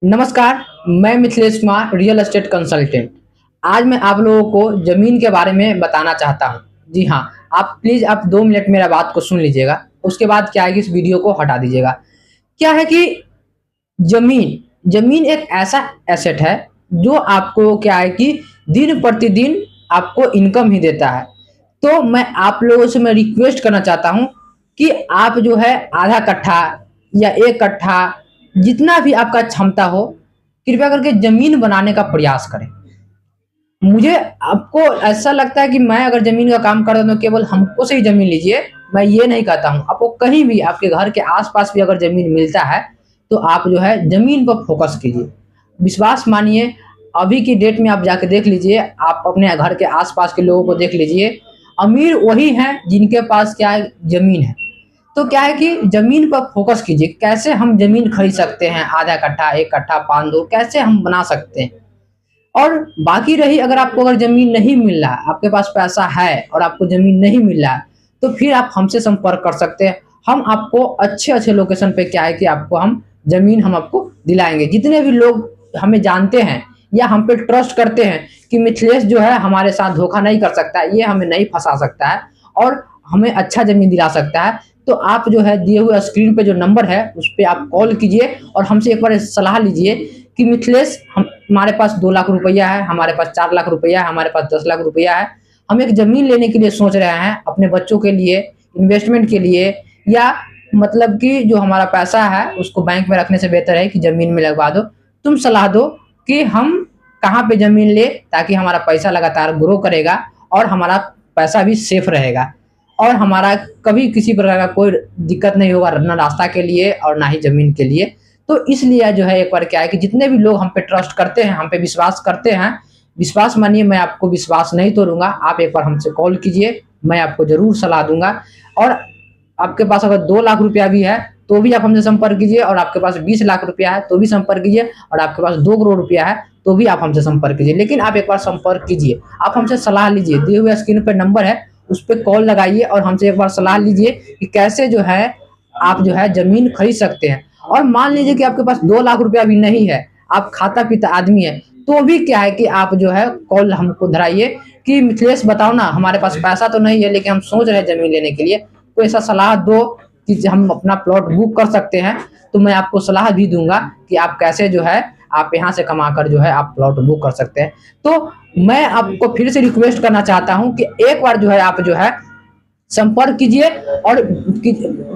नमस्कार। मैं Mithilesh Kumar, real estate consultant. आज मैं आप लोगों को ज़मीन के बारे में बताना चाहता हूँ। जी हाँ, आप प्लीज़ 2 मिनट मेरा बात को सुन लीजिएगा, उसके बाद क्या है कि इस वीडियो को हटा दीजिएगा। क्या है कि ज़मीन एक ऐसा एसेट है, जो आपको क्या है कि दिन-प्रतिदिन आपको इनकम ही देता है। तो मैं आप लोगों से रिक्वेस्ट करना चाहता हूँ कि आप जो है आधा कट्ठा या 1 कट्ठा जितना भी आपका क्षमता हो, कृपया करके ज़मीन बनाने का प्रयास करें। मुझे आपको ऐसा लगता है कि मैं अगर ज़मीन का काम कर रहा हूँ तो केवल हमको से ही ज़मीन लीजिए, मैं ये नहीं कहता हूँ। आपको कहीं भी आपके घर के आस-पास भी अगर ज़मीन मिलता है, तो आप जो है ज़मीन पर फ़ोकस कीजिए। विश्वास मानिए, अभी की डेट में आप जाके देख लीजिए, आप अपने घर के आस-पास के लोगों को देख लीजिए, अमीर वही हैं जिनके पास क्या है, ज़मीन है। तो क्या है कि ज़मीन पर फ़ोकस कीजिए, कैसे हम ज़मीन खरीद सकते हैं, आधा कट्ठा, 1 कट्ठा, 5 धुर कैसे हम बना सकते हैं। और बाकी रही, अगर ज़मीन नहीं मिल रहा है, आपके पास पैसा है और आपको ज़मीन नहीं मिल रहा है, तो फिर आप हमसे संपर्क कर सकते हैं। हम आपको अच्छे-अच्छे लोकेशन पे क्या है कि आपको हम ज़मीन हम आपको दिलाएँगे। जितने भी लोग हमें जानते हैं या हम पे ट्रस्ट करते हैं कि मिथिलेश जो है हमारे साथ धोखा नहीं कर सकता है, ये हमें नहीं फँसा सकता है और हमें अच्छा ज़मीन दिला सकता है, तो आप जो है दिए हुए स्क्रीन पे जो नंबर है, उस पे आप कॉल कीजिए और हमसे एक बार सलाह लीजिए कि मिथिलेश हमारे पास 2 लाख रुपया है, हमारे पास 4 लाख रुपया है, हमारे पास 10 लाख रुपया है। हम एक ज़मीन लेने के लिए सोच रहे हैं, अपने बच्चों के लिए, इन्वेस्टमेंट के लिए, या मतलब कि जो हमारा पैसा है उसको बैंक में रखने से बेहतर है कि ज़मीन में लगवा दो। तुम सलाह दो कि हम कहाँ पे ज़मीन लें ताकि हमारा पैसा लगातार ग्रो करेगा और हमारा पैसा भी सेफ रहेगा और हमारा कभी किसी प्रकार का कोई दिक्कत नहीं होगा, ना रास्ता के लिए और ना ही ज़मीन के लिए। तो इसलिए जो है एक बार क्या है कि जितने भी लोग हम पे ट्रस्ट करते हैं, हम पे विश्वास करते हैं, विश्वास मानिए, मैं आपको विश्वास नहीं तोड़ूँगा। आप एक बार हमसे कॉल कीजिए, मैं आपको ज़रूर सलाह दूँगा। और आपके पास अगर 2 लाख रुपया भी है, तो भी आप हमसे संपर्क कीजिए, और आपके पास 20 लाख रुपया है, तो भी संपर्क कीजिए, और आपके पास 2 करोड़ रुपया है, तो भी आप हमसे संपर्क कीजिए। लेकिन आप एक बार संपर्क कीजिए, आप हमसे सलाह लीजिए, दिए हुए स्क्रीन पे नंबर है, उस पे कॉल लगाइए और हमसे एक बार सलाह लीजिए कि कैसे जो है आप जो है ज़मीन खरीद सकते हैं। और मान लीजिए कि आपके पास 2 लाख रुपया भी नहीं है, आप खाता-पीता आदमी हैं, तो भी क्या है कि आप जो है कॉल हमको धराइए कि मिथिलेश बताओ ना, हमारे पास पैसा तो नहीं है लेकिन हम सोच रहे हैं ज़मीन लेने के लिए, कोई ऐसा सलाह दो कि हम अपना प्लॉट बुक कर सकते हैं। तो मैं आपको सलाह भी दूँगा कि आप कैसे जो है आप यहाँ से कमाकर जो है आप प्लॉट बुक कर सकते हैं। तो मैं आपको फिर से रिक्वेस्ट करना चाहता हूँ कि एक बार जो है आप जो है संपर्क कीजिए और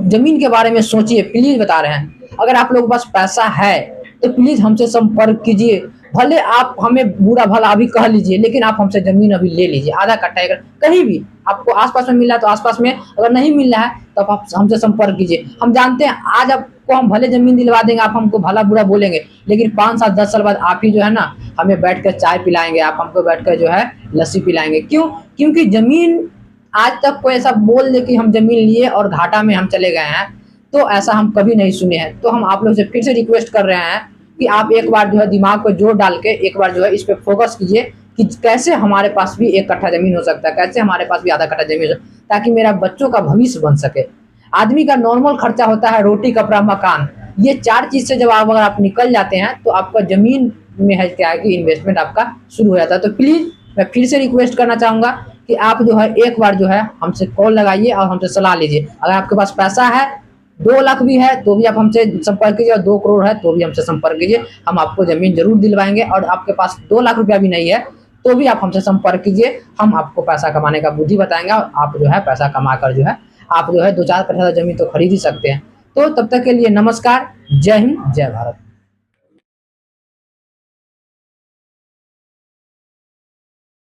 ज़मीन के बारे में सोचिए, प्लीज़ बता रहे हैं। अगर आप लोगों के पास पैसा है, तो प्लीज़ हमसे संपर्क कीजिए। भले आप हमें बुरा-भला अभी कह लीजिए, लेकिन आप हमसे ज़मीन अभी ले लीजिए, आधा कट्ठा, 1 कहीं भी। आपको आस-पास में मिल रहा है तो आस-पास में, अगर नहीं मिल रहा है तो आप हमसे संपर्क कीजिए। हम जानते हैं आज आपको हम भले ज़मीन दिलवा देंगे, आप हमको भला-बुरा बोलेंगे, लेकिन 5 साल 10 साल बाद आप ही जो है ना हमें बैठ कर चाय पिलाएँगे, आप हमको बैठ कर जो है लस्सी पिलाएँगे। क्यों? क्योंकि ज़मीन, आज तक कोई ऐसा बोल दे कि हम ज़मीन लिए और घाटा में हम चले गए हैं, तो ऐसा हम कभी नहीं सुने हैं। तो हम आप लोग से फिर से रिक्वेस्ट कर रहे हैं कि आप एक बार जो है दिमाग पे जोर डाल के एक बार जो है इस पे फ़ोकस कीजिए कि कैसे हमारे पास भी 1 कट्ठा ज़मीन हो सकता है, कैसे हमारे पास भी आधा कट्ठा ज़मीन हो, ताकि मेरा बच्चों का भविष्य बन सके। आदमी का नॉर्मल खर्चा होता है रोटी, कपड़ा, मकान। ये 4 चीज़ से जब अगर आप निकल जाते हैं, तो आपका ज़मीन में है क्या है कि इन्वेस्टमेंट आपका शुरू हो जाता है। तो प्लीज़ मैं फिर से रिक्वेस्ट करना चाहूँगा कि आप जो है एक बार जो है हमसे कॉल लगाइए और हमसे सलाह लीजिए। अगर आपके पास पैसा है, 2 लाख भी है, तो भी आप हमसे संपर्क कीजिए, और 2 करोड़ है तो भी हमसे संपर्क कीजिए। हम आपको ज़मीन ज़रूर दिलवाएँगे। और आपके पास 2 लाख रुपया भी नहीं है, तो भी आप हमसे संपर्क कीजिए। हम आपको पैसा कमाने का बुद्धि बताएँगे और आप जो है पैसा कमाकर जो है आप जो है 2-4 कट्ठा ज़मीन तो खरीद ही सकते हैं। तो तब तक के लिए नमस्कार। जय हिंद, जय भारत।